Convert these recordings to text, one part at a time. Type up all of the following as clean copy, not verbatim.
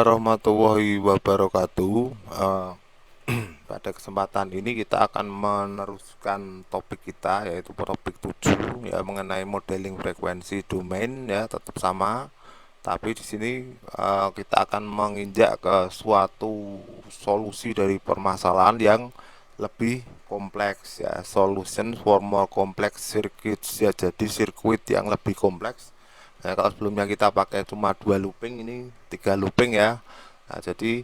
warahmatullahi wabarakatuh. Pada kesempatan ini kita akan meneruskan topik kita, yaitu topik 7 ya, mengenai modeling frekuensi domain ya, tetap sama. Tapi di sini kita akan menginjak ke suatu solusi dari permasalahan yang lebih kompleks ya, solution for more complex circuits ya, jadi sirkuit yang lebih kompleks. Nah, kalau sebelumnya kita pakai cuma 2 looping, ini 3 looping ya. Nah, jadi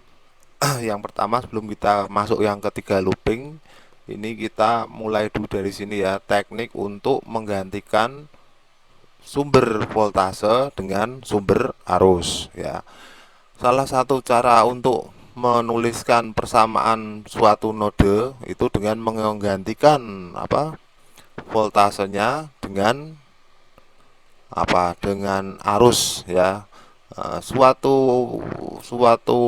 yang pertama sebelum kita masuk yang ketiga looping, ini kita mulai dulu dari sini ya, teknik untuk menggantikan sumber voltase dengan sumber arus ya. Salah satu cara untuk menuliskan persamaan suatu node itu dengan menggantikan voltasenya dengan arus ya. Suatu suatu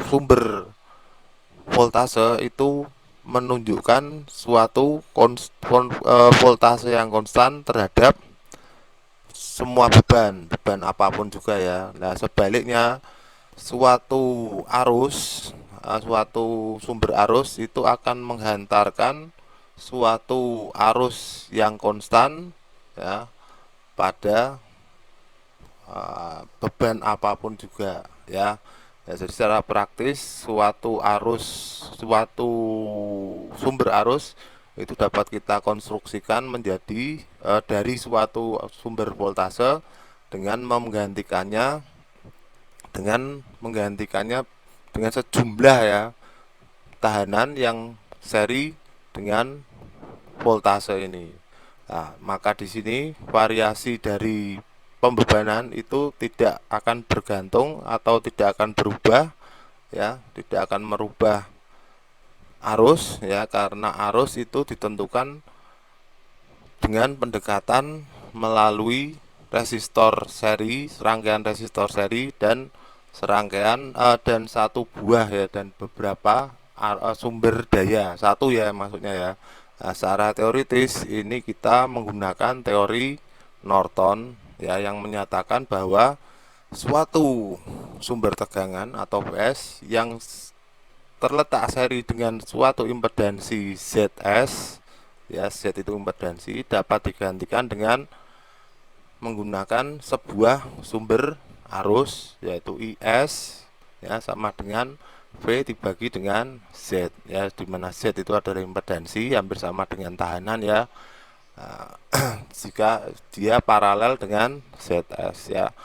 sumber voltase itu menunjukkan suatu voltase yang konstan terhadap semua beban apapun juga ya. Nah, sebaliknya suatu sumber arus itu akan menghantarkan suatu arus yang konstan ya pada beban apapun juga ya. Ya, jadi secara praktis suatu sumber arus itu dapat kita konstruksikan menjadi dari suatu sumber voltase dengan menggantikannya dengan sejumlah ya tahanan yang seri dengan voltase ini. Nah, maka di sini variasi dari pembebanan itu tidak akan bergantung atau tidak akan berubah ya, tidak akan merubah arus ya, karena arus itu ditentukan dengan pendekatan melalui serangkaian resistor seri dan dan satu buah ya, dan beberapa sumber daya satu ya maksudnya ya. Nah, secara teoritis ini kita menggunakan teori Norton ya, yang menyatakan bahwa suatu sumber tegangan atau PS yang terletak seri dengan suatu impedansi ZS ya, Z itu impedansi, dapat digantikan dengan menggunakan sebuah sumber arus yaitu IS ya, sama dengan V dibagi dengan Z ya, dimana Z itu adalah impedansi hampir sama dengan tahanan ya. Jika dia paralel dengan ZS ya.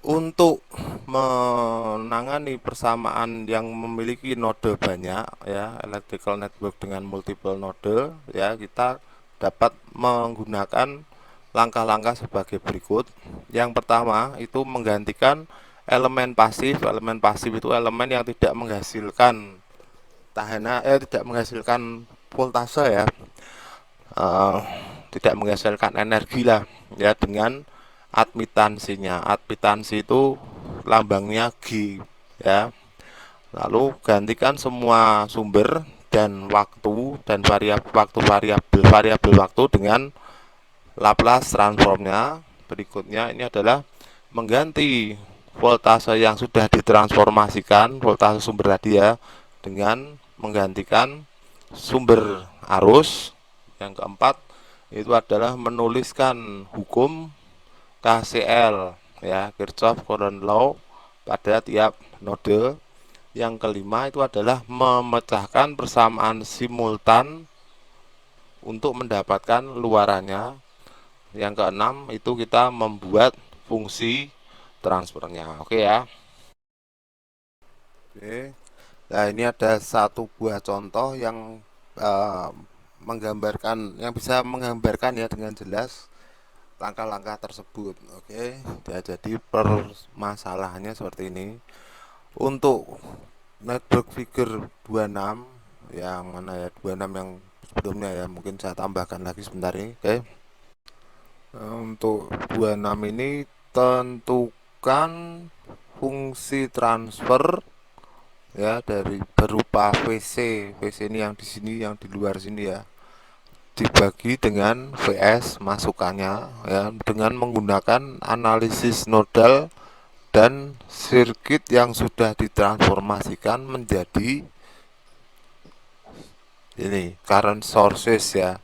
Untuk menangani persamaan yang memiliki node banyak ya, electrical network dengan multiple node ya, kita dapat menggunakan langkah-langkah sebagai berikut. Yang pertama itu menggantikan elemen pasif. Elemen pasif itu elemen yang tidak menghasilkan tidak menghasilkan voltase ya, tidak menghasilkan energi lah ya, dengan admitansinya. Admitansi itu lambangnya G ya. Lalu gantikan semua sumber dan waktu dan variabel waktu dengan Laplace transformnya. Berikutnya ini adalah mengganti voltase yang sudah ditransformasikan, voltase sumber tadi ya, dengan menggantikan sumber arus. Yang keempat itu adalah menuliskan hukum KCL ya, Kirchhoff Current Law, pada tiap node. Yang kelima itu adalah memecahkan persamaan simultan untuk mendapatkan luarannya. Yang keenam itu kita membuat fungsi transfernya. Oke ya. Oke. Nah, ini ada satu buah contoh yang bisa menggambarkan ya dengan jelas langkah-langkah tersebut. Oke. Ya, jadi permasalahannya seperti ini. Untuk network figure 26 yang mana ya, 26 yang sebelumnya ya, mungkin saya tambahkan lagi sebentar ini. Oke. Untuk 26 ini tentukan fungsi transfer ya, dari berupa VC ini yang di sini, yang di luar sini ya, dibagi dengan VS masukannya ya, dengan menggunakan analisis nodal dan sirkuit yang sudah ditransformasikan menjadi ini current sources ya.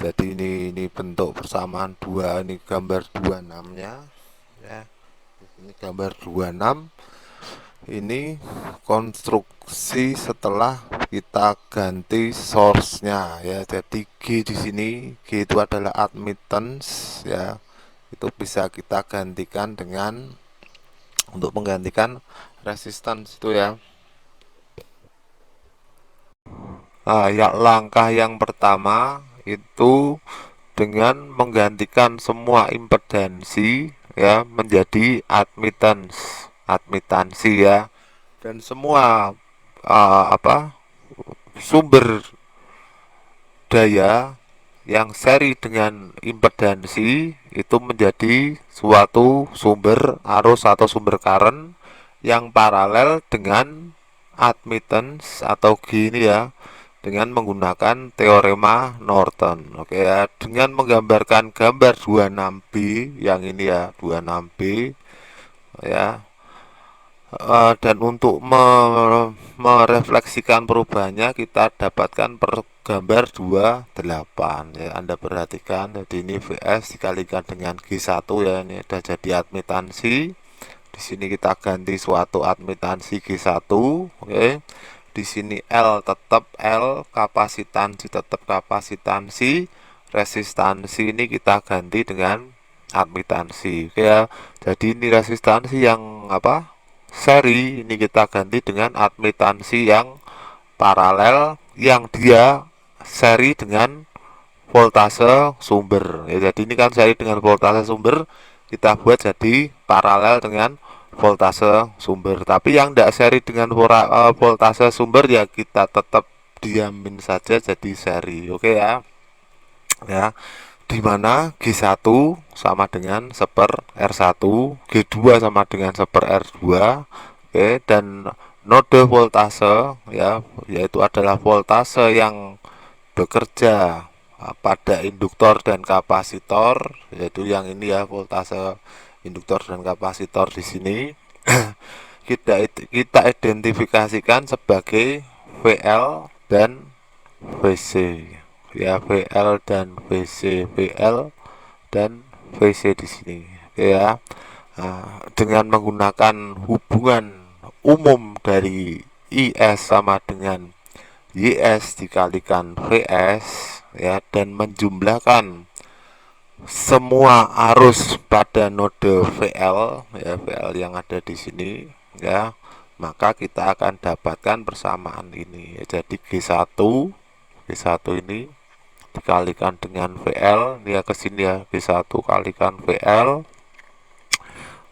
Jadi ini bentuk persamaan dua, ini gambar 26 nya ya. Ini gambar 26. Ini konstruksi setelah kita ganti source-nya ya. Jadi G di sini, G itu adalah admittance ya. Itu bisa kita gantikan dengan untuk menggantikan resistance itu ya. Nah, ya langkah yang pertama itu dengan menggantikan semua impedansi ya menjadi admittansi ya, dan semua sumber daya yang seri dengan impedansi itu menjadi suatu sumber arus atau sumber current yang paralel dengan admittance atau G ini ya, dengan menggunakan teorema Norton. Oke ya, dengan menggambarkan gambar 26B yang ini ya, 26B ya. Dan untuk merefleksikan perubahannya kita dapatkan per gambar 28 ya. Anda perhatikan, jadi ini VS dikalikan dengan G1 ya, ini sudah jadi admitansi. Di sini kita ganti suatu admitansi G1, oke. Di sini L tetap L, kapasitansi tetap kapasitansi, resistansi ini kita ganti dengan admitansi. Oke ya. Jadi ini resistansi yang seri, ini kita ganti dengan admitansi yang paralel yang dia seri dengan voltase sumber ya. Jadi ini kan seri dengan voltase sumber, kita buat jadi paralel dengan voltase sumber. Tapi yang tidak seri dengan voltase sumber ya kita tetap diamin saja jadi seri. Oke ya. Ya, dimana G1 sama dengan seper R1, G2 sama dengan seper R2, oke, dan node voltase ya, yaitu adalah voltase yang bekerja pada induktor dan kapasitor, yaitu yang ini ya, voltase induktor dan kapasitor di sini. kita identifikasikan sebagai VL dan VC ya, VL dan VC, VL dan VC di sini ya. Nah, dengan menggunakan hubungan umum dari IS sama dengan YS dikalikan VS ya, dan menjumlahkan semua arus pada node VL ya, VL yang ada di sini ya, maka kita akan dapatkan persamaan ini ya. Jadi G1 ini dikalikan dengan VL, dia kesini ya, G1 kalikan VL,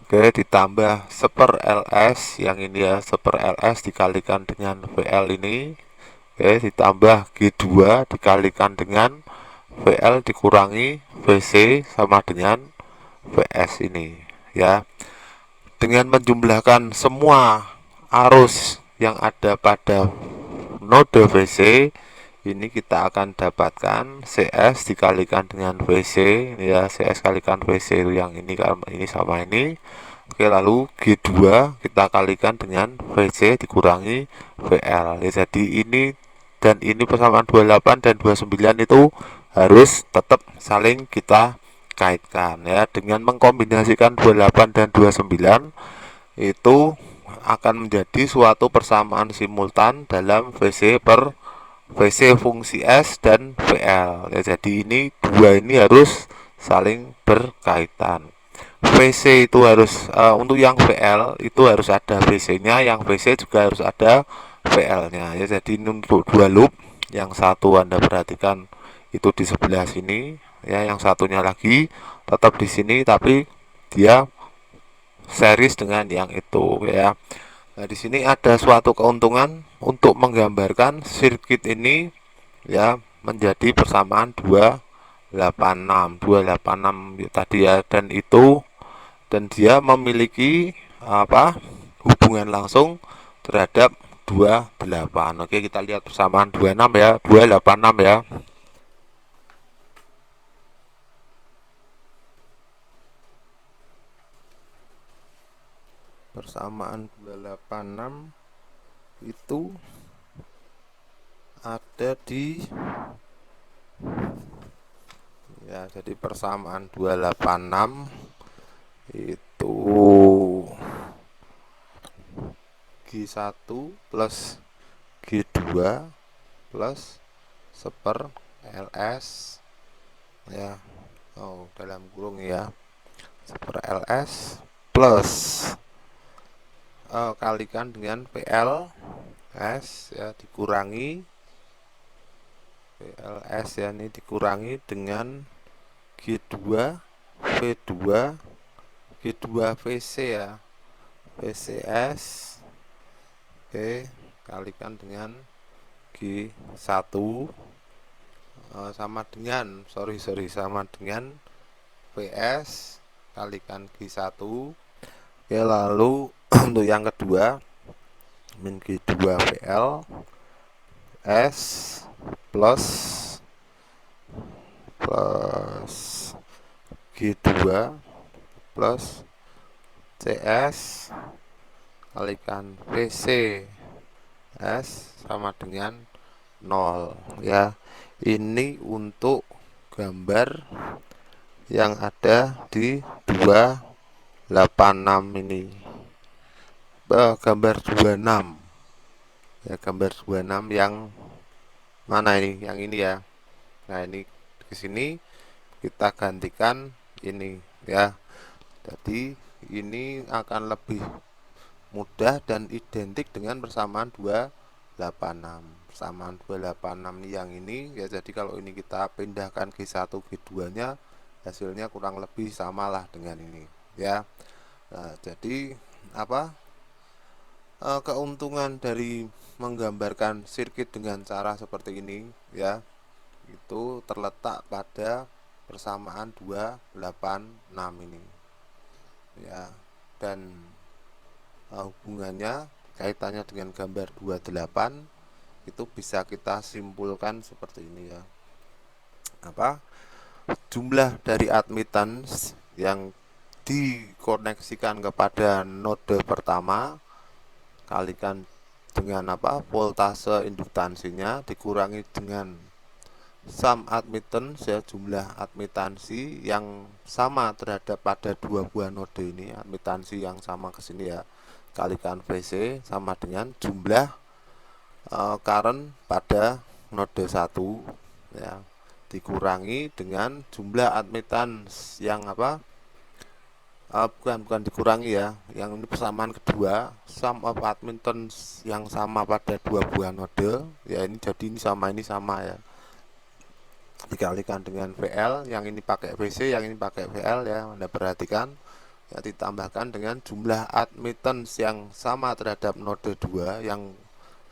oke, ditambah seper LS yang ini ya, seper LS dikalikan dengan VL ini, oke, ditambah G2 dikalikan dengan VL dikurangi VC sama dengan VS ini ya. Dengan menjumlahkan semua arus yang ada pada node VC, ini kita akan dapatkan CS dikalikan dengan VC ya, CS kalikan VC itu yang ini sama ini. Oke, lalu G2 kita kalikan dengan VC dikurangi VL ya. Jadi ini dan ini persamaan 28 dan 29 itu harus tetap saling kita kaitkan ya. Dengan mengkombinasikan 28 dan 29 itu akan menjadi suatu persamaan simultan dalam VC per VC fungsi S dan VL ya. Jadi ini dua ini harus saling berkaitan. VC itu harus untuk yang VL itu harus ada VC nya, yang VC juga harus ada VL nya ya. Jadi ini untuk dua loop, yang satu Anda perhatikan itu di sebelah sini ya, yang satunya lagi tetap di sini tapi dia series dengan yang itu ya. Nah, di sini ada suatu keuntungan untuk menggambarkan sirkuit ini ya menjadi persamaan 286 tadi ya, dan itu dan dia memiliki hubungan langsung terhadap 28. Oke, kita lihat persamaan 26 ya, 286 ya. persamaan 286 itu ada di ya, jadi persamaan 286 itu G1 plus G2 plus seper LS ya, dalam kurung ya, seper LS plus kalikan dengan PL S ya, dikurangi PLS ya, ini dikurangi dengan G2 V2 G2 VC ya, VCS, oke, kalikan dengan G1 sama dengan sama dengan VS kalikan G1. Oke, lalu untuk yang kedua min G2 VL S plus G2 plus CS kalikan VC S sama dengan 0 ya. Ini untuk gambar yang ada di 286 ini. Gambar 26 ya, gambar 26 yang mana ini? Yang ini ya. Nah, ini di sini kita gantikan ini ya. Jadi ini akan lebih mudah dan identik dengan persamaan 286. Persamaan 286 yang ini ya, jadi kalau ini kita pindahkan G1 G2 nya hasilnya kurang lebih samalah dengan ini ya. Nah, jadi apa keuntungan dari menggambarkan sirkuit dengan cara seperti ini ya, itu terletak pada persamaan 286 ini ya. Dan hubungannya kaitannya dengan gambar 28 itu bisa kita simpulkan seperti ini ya. Apa? Jumlah dari admittance yang dikoneksikan kepada node pertama kalikan dengan apa? Voltase induktansinya dikurangi dengan sum admittance ya, jumlah admitansi yang sama terhadap pada dua buah node ini, admitansi yang sama ke sini ya, kalikan VC sama dengan jumlah current pada node 1 ya, dikurangi dengan jumlah admittance yang apa? Bukan dikurangi ya, yang ini persamaan kedua, sum of admittance yang sama pada dua buah node ya, ini jadi ini sama ya, dikalikan dengan VL, yang ini pakai VC, yang ini pakai VL ya, Anda perhatikan ya, ditambahkan dengan jumlah admittance yang sama terhadap node 2 yang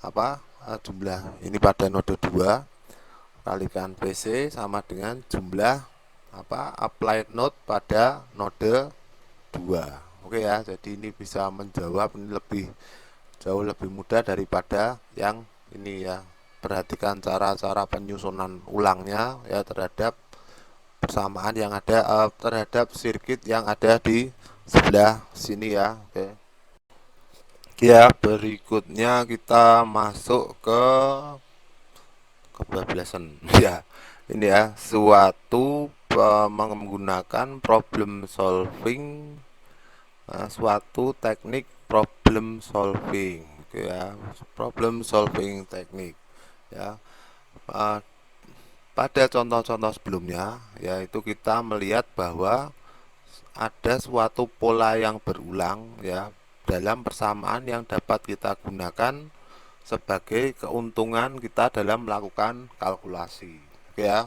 apa, jumlah ini pada node 2 kalikan VC sama dengan jumlah apa, applied node pada node 2. Oke ya, jadi ini bisa menjawab, ini jauh lebih mudah daripada yang ini ya. Perhatikan cara-cara penyusunan ulangnya ya terhadap persamaan yang ada terhadap sirkuit yang ada di sebelah sini ya. Oke. Ya, berikutnya kita masuk ke kebablasan ya. Ini ya, suatu menggunakan problem solving, suatu teknik problem solving ya, problem solving teknik ya. Pada contoh-contoh sebelumnya yaitu kita melihat bahwa ada suatu pola yang berulang ya dalam persamaan yang dapat kita gunakan sebagai keuntungan kita dalam melakukan kalkulasi ya.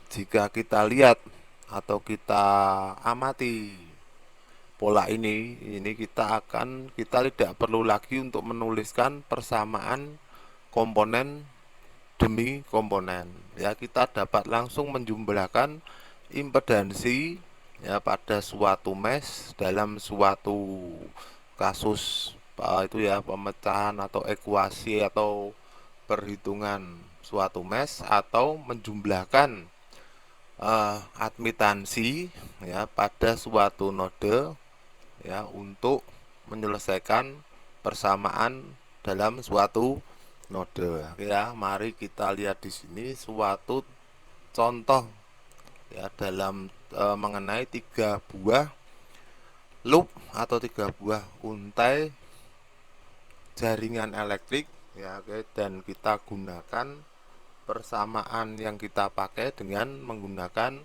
Jika kita lihat atau kita amati pola ini kita tidak perlu lagi untuk menuliskan persamaan komponen demi komponen ya, kita dapat langsung menjumlahkan impedansi ya pada suatu mesh dalam suatu kasus itu ya, pemecahan atau ekuasi atau perhitungan suatu mesh, atau menjumlahkan admitansi ya pada suatu node ya untuk menyelesaikan persamaan dalam suatu node. Ya, mari kita lihat di sini suatu contoh ya dalam mengenai tiga buah loop atau tiga buah untai jaringan elektrik ya, oke, dan kita gunakan persamaan yang kita pakai dengan menggunakan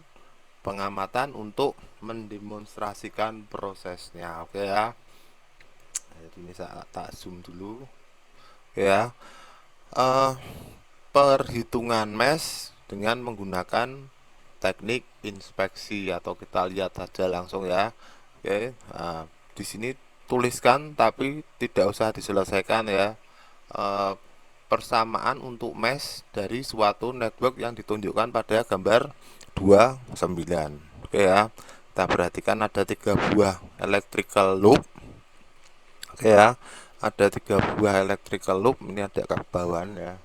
pengamatan untuk mendemonstrasikan prosesnya. Oke ya. Jadi ini saya tak zoom dulu. Oke ya. Eh, Perhitungan mesh dengan menggunakan teknik inspeksi atau kita lihat saja langsung ya. Oke. Di sini tuliskan tapi tidak usah diselesaikan ya. Eh, Persamaan untuk mesh dari suatu network yang ditunjukkan pada gambar 29. Oke ya. Kita perhatikan ada tiga buah electrical loop. Oke ya. Ada tiga buah electrical loop. Ini ada ke bawahan ya.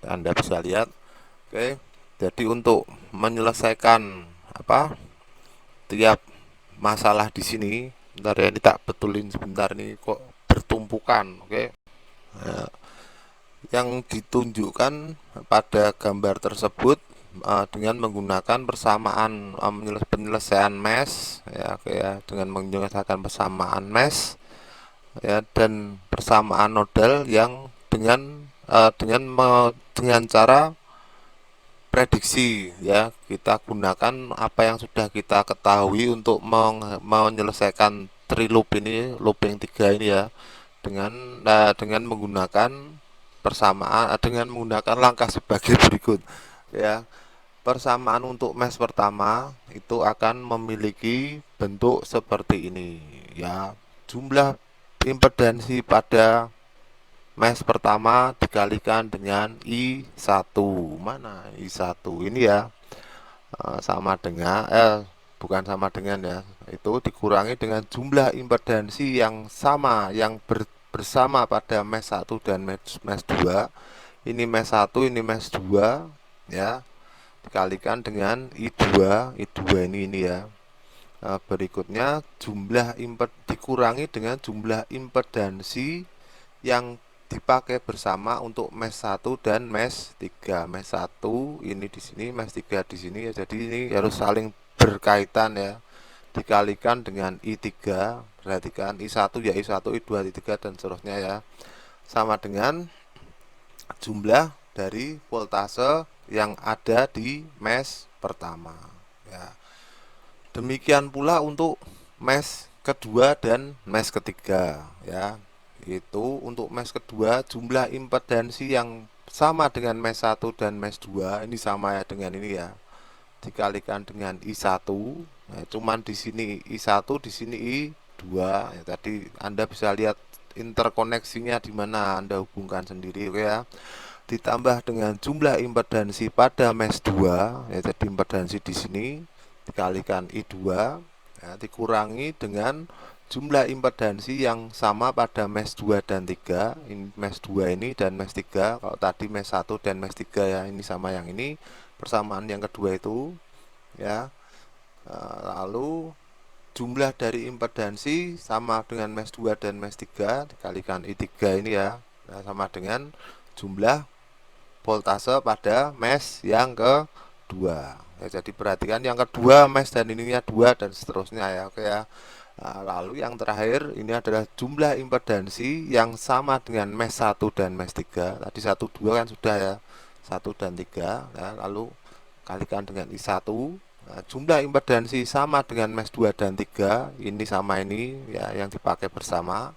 Anda bisa lihat. Oke. Jadi untuk menyelesaikan tiap masalah di sini, bentar ya, ini tak betulin sebentar, ini kok bertumpukan. Oke. Nah, yang ditunjukkan pada gambar tersebut dengan menggunakan persamaan penyelesaian mesh ya, kayak dengan menyelesaikan persamaan mesh ya, dan persamaan nodal yang dengan cara prediksi ya, kita gunakan apa yang sudah kita ketahui untuk menyelesaikan tree loop ini, looping 3 ini ya, dengan menggunakan persamaan dengan menggunakan langkah sebagai berikut ya. Persamaan untuk mesh pertama itu akan memiliki bentuk seperti ini ya. Jumlah impedansi pada mesh pertama dikalikan dengan I1. Mana I1 ini ya? Sama dengan bukan sama dengan ya, itu dikurangi dengan jumlah impedansi yang sama yang bersama pada mesh 1 dan mesh 2. Ini mesh 1, ini mesh 2 ya, dikalikan dengan I2 ini ya. Berikutnya jumlah dikurangi dengan jumlah impedansi yang dipakai bersama untuk mesh 1 dan mesh 3. Mesh 1 ini di sini, mesh 3 di sini ya. Jadi ini harus saling berkaitan ya. Dikalikan dengan I3, perhatikan I1 ya I1, I2, I3 dan seterusnya ya. Sama dengan jumlah dari voltase yang ada di mesh pertama ya. Demikian pula untuk mesh kedua dan mesh ketiga ya. Itu untuk mesh kedua jumlah impedansi yang sama dengan mesh 1 dan mesh 2 ini sama ya dengan ini ya, dikalikan dengan I1. Nah, cuman di sini I1, di sini I2 ya, tadi Anda bisa lihat interkoneksinya di mana, Anda hubungkan sendiri. Oke ya. Ditambah dengan jumlah impedansi pada mesh 2 ya, jadi impedansi di sini dikalikan I2 ya, dikurangi dengan jumlah impedansi yang sama pada mesh 2 dan 3. Ini mesh 2 ini dan mesh 3. Kalau tadi mesh 1 dan mesh 3 ya, ini sama yang ini. Persamaan yang kedua itu ya. Lalu jumlah dari impedansi sama dengan mesh 2 dan mesh 3 dikalikan I3 ini ya. Nah, sama dengan jumlah voltase pada mesh yang kedua ya. Jadi perhatikan yang kedua mesh dan ininya 2 dan seterusnya ya. Oke ya. Nah, lalu yang terakhir ini adalah jumlah impedansi yang sama dengan mesh 1 dan mesh 3. Tadi 1 2 kan sudah ya, 1 dan 3 ya. Lalu kalikan dengan I1. Nah, jumlah impedansi sama dengan mesh 2 dan 3, ini sama ini ya yang dipakai bersama,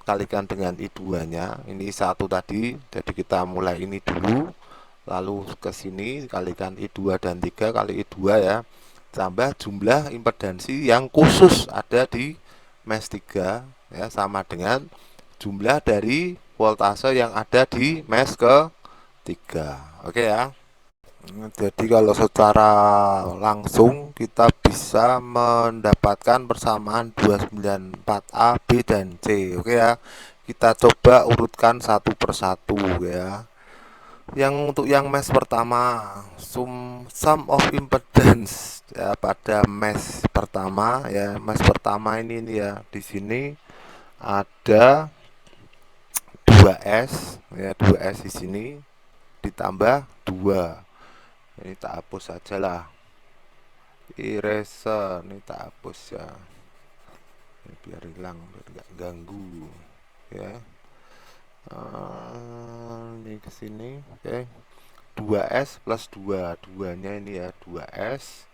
kalikan dengan I2 nya, ini I1 tadi. Jadi kita mulai ini dulu, lalu ke sini kalikan I2 dan 3 kali I2 ya, tambah jumlah impedansi yang khusus ada di mesh 3 ya, sama dengan jumlah dari voltase yang ada di mesh ke 3. Oke ya. Jadi kalau secara langsung kita bisa mendapatkan persamaan 294A, B dan C. Oke ya. Kita coba urutkan satu persatu ya. Yang untuk yang mesh pertama, sum of impedance ya pada mesh pertama ya. Mesh pertama ini ya di sini ada 2S ya, 2S di sini ditambah 2. Ini tak hapus saja lah, eraser ini tak hapus ya, ini biar hilang, biar gak ganggu ya. Ini ke sini, oke. 2S plus 2, 2-nya ini ya, 2S.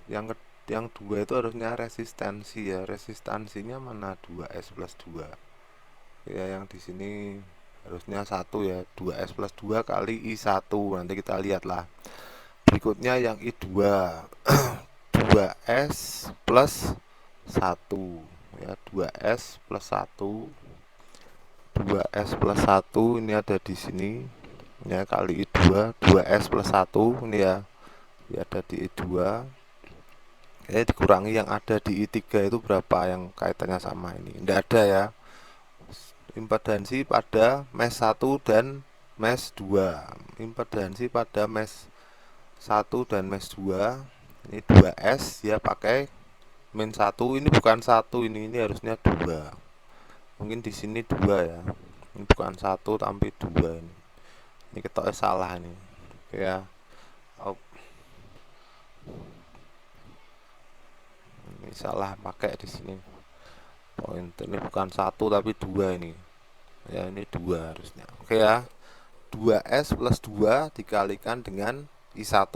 Yang 2 itu harusnya resistansi ya, resistansinya mana, 2S plus 2 ya, yang di sini harusnya 1 ya, 2S plus 2 kali I1, nanti kita lihat lah. Berikutnya yang I2, 2S plus 1 ya, 2S plus 1, 2S plus 1 ini ada di sini ya, kali I2, 2S plus 1 ini ya, ada di I2. Dikurangi yang ada di I3 itu berapa, yang kaitannya sama ini tidak ada ya. Impedansi pada mesh 1 dan mesh 2, impedansi pada mesh 1 dan mesh 2 ini 2S ya, pakai min 1, ini bukan 1, ini harusnya 2, mungkin di sini 2 ya, ini bukan 1 tapi 2, ini ketoknya salah ini ya. Ini salah pakai di sini poin, ini bukan 1 tapi 2 ini ya, ini 2 harusnya. Oke ya, 2S plus 2 dikalikan dengan I1.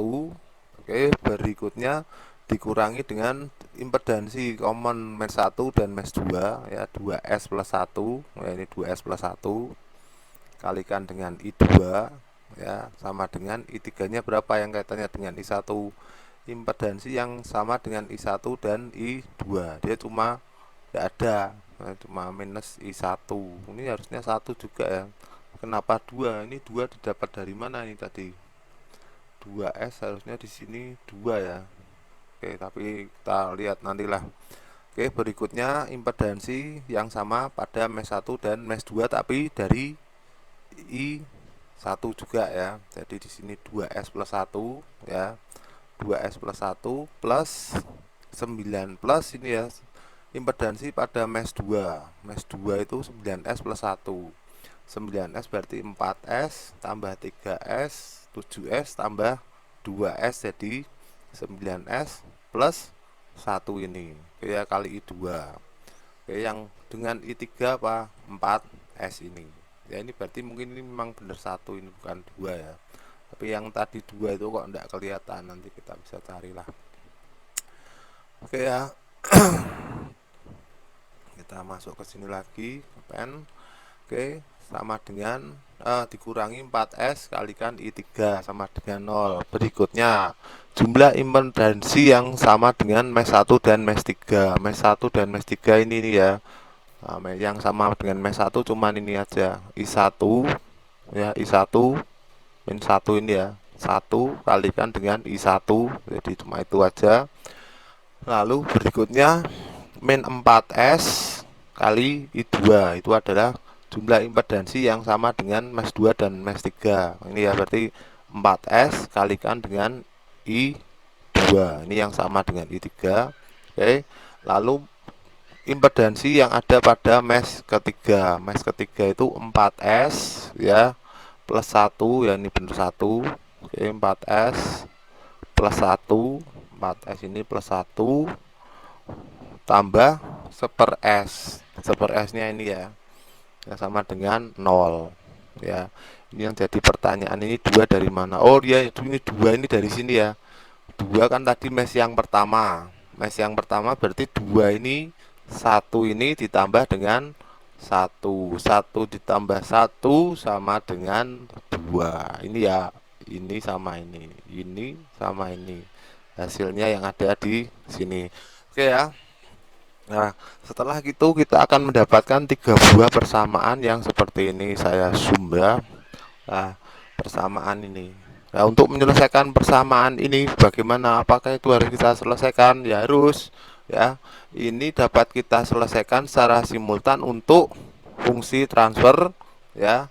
Oke, berikutnya dikurangi dengan impedansi common mesh 1 dan mesh 2 ya, 2S plus 1 ya, ini 2S plus 1 kalikan dengan I2 ya, sama dengan I3 nya berapa yang kaitannya dengan I1, impedansi yang sama dengan I1 dan I2, dia cuma tidak ada, cuma minus I1, ini harusnya 1 juga ya. Kenapa 2? Ini 2 didapat dari mana ini tadi? 2S harusnya di sini 2 ya. Oke, tapi kita lihat nantilah. Oke, berikutnya impedansi yang sama pada mesh 1 dan mesh 2 tapi dari I1 juga ya. Jadi di sini 2S plus 1 ya. 2S plus 1 plus 9 plus ini ya, impedansi pada mesh 2. Mesh 2 itu 9S plus 1. 9S berarti 4S tambah 3S, 7S tambah 2S jadi 9S plus 1 ini. Oke ya, kali I2. Oke, yang dengan I3 apa? 4S ini. Ya, ini berarti mungkin ini memang benar 1, ini bukan 2 ya. Tapi yang tadi 2 itu kok enggak kelihatan, nanti kita bisa carilah. Oke ya. Kita masuk ke sini lagi, ke pen. Oke, sama dengan dikurangi 4S kalikan I3 sama dengan 0. Berikutnya jumlah impedansi yang sama dengan mesh 1 dan mesh 3. Mesh 1 dan mesh 3 ini nih ya. Nah, yang sama dengan mesh 1 cuman ini aja, I1 ya, I1 min 1 ini ya, 1 kalikan dengan I1, jadi cuma itu aja. Lalu berikutnya min 4S kali I2, itu adalah jumlah impedansi yang sama dengan mesh 2 dan mesh 3. Ini ya, berarti 4S kalikan dengan I2, ini yang sama dengan I3. Oke, lalu impedansi yang ada pada mesh ketiga. Mesh ketiga itu 4S ya plus 1 ya, ini benar 1. Oke, 4S plus 1, 4S ini plus 1 tambah 1/S. 1/S nya ini ya, yang sama dengan 0 ya. Ini yang jadi pertanyaan, ini 2 dari mana? Oh ya, ini 2 ini dari sini ya. 2 kan tadi mesh yang pertama. Mesh yang pertama berarti 2 ini, 1 ini ditambah dengan 1. 1 ditambah 1 sama dengan 2. Ini ya, ini sama ini sama ini. Hasilnya yang ada di sini. Oke ya. Nah, setelah itu kita akan mendapatkan 3 buah persamaan yang seperti ini. Saya zoom ya. Nah, persamaan ini. Nah, untuk menyelesaikan persamaan ini bagaimana? Apakah itu harus kita selesaikan? Ya harus ya. Ini dapat kita selesaikan secara simultan untuk fungsi transfer ya,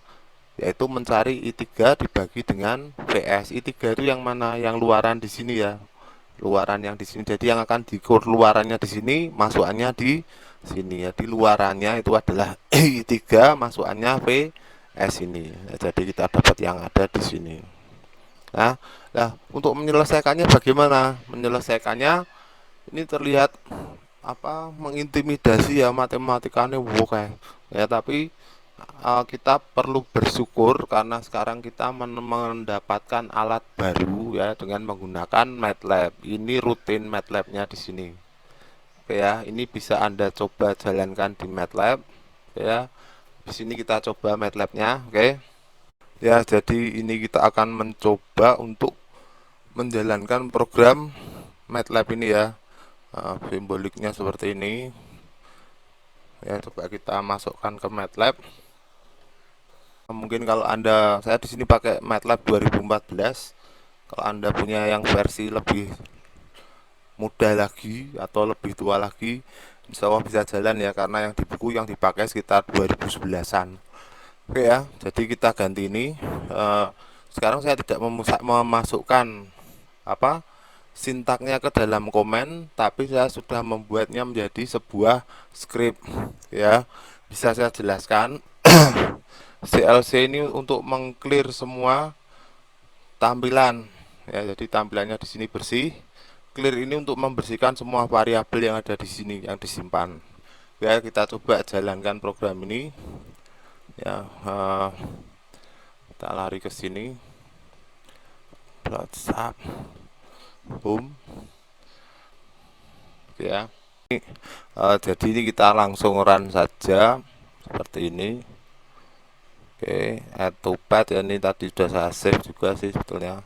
yaitu mencari I3 dibagi dengan VS. I3 itu yang mana? Yang luaran di sini ya. Luaran yang di sini. Jadi yang akan dikur luarannya di sini, masukannya di sini ya, di luarannya itu adalah I3, masukannya VS ini ya, jadi kita dapat yang ada di sini. Nah, untuk menyelesaikannya bagaimana? Menyelesaikannya ini terlihat apa, mengintimidasi ya, matematikanya oke ya, tapi kita perlu bersyukur karena sekarang kita mendapatkan alat baru ya, dengan menggunakan MATLAB. Ini rutin MATLAB-nya di sini. Oke ya, ini bisa Anda coba jalankan di MATLAB ya. Di sini kita coba MATLAB-nya, oke. Ya, jadi ini kita akan mencoba untuk menjalankan program MATLAB ini ya. Simboliknya seperti ini. Ya, coba kita masukkan ke MATLAB. Mungkin kalau Anda, saya di sini pakai MATLAB 2014. Kalau Anda punya yang versi lebih muda lagi atau lebih tua lagi, insya Allah bisa jalan ya, karena yang di buku yang dipakai sekitar 2011-an. Oke ya, jadi kita ganti ini. Sekarang saya tidak memasukkan apa, sintaknya ke dalam komen, tapi saya sudah membuatnya menjadi sebuah script ya. Bisa saya jelaskan. CLC ini untuk mengclear semua tampilan ya, jadi tampilannya di sini bersih. Clear ini untuk membersihkan semua variabel yang ada di sini yang disimpan ya. Kita coba jalankan program ini ya. Kita lari ke sini, WhatsApp home ya. Jadi ini kita langsung run saja seperti ini. Oke, add to pad ya, ini tadi sudah saya save juga sih sebetulnya.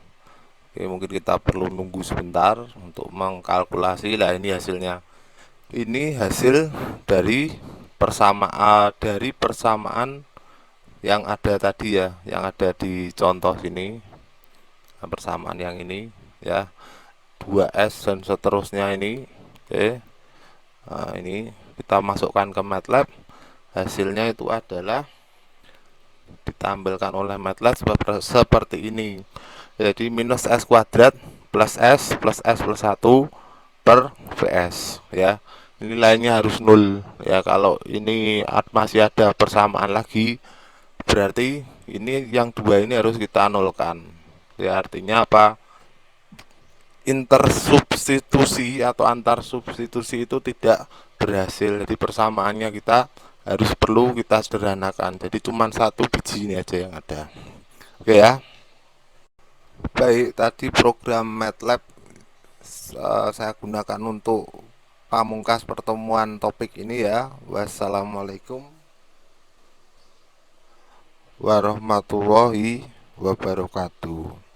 Oke, mungkin kita perlu nunggu sebentar untuk mengkalkulasi. Lah, ini hasilnya. Ini hasil dari persamaan yang ada tadi ya, yang ada di contoh sini. Persamaan yang ini ya, 2S dan seterusnya ini. Oke. Nah, ini kita masukkan ke MATLAB. Hasilnya itu adalah ditampilkan oleh MATLAB seperti ini. Jadi minus S kuadrat plus S plus S plus 1 per VS ya. Ini lainnya harus 0 ya. Kalau ini masih ada persamaan lagi, berarti ini yang dua ini harus kita nolkan ya. Artinya apa? Intersubstitusi atau antar substitusi itu tidak berhasil. Jadi persamaannya kita perlu kita sederhanakan. Jadi cuma satu biji ini aja yang ada. Oke ya. Baik, tadi program MATLAB saya gunakan untuk pamungkas pertemuan topik ini ya. Wassalamualaikum warahmatullahi wabarakatuh.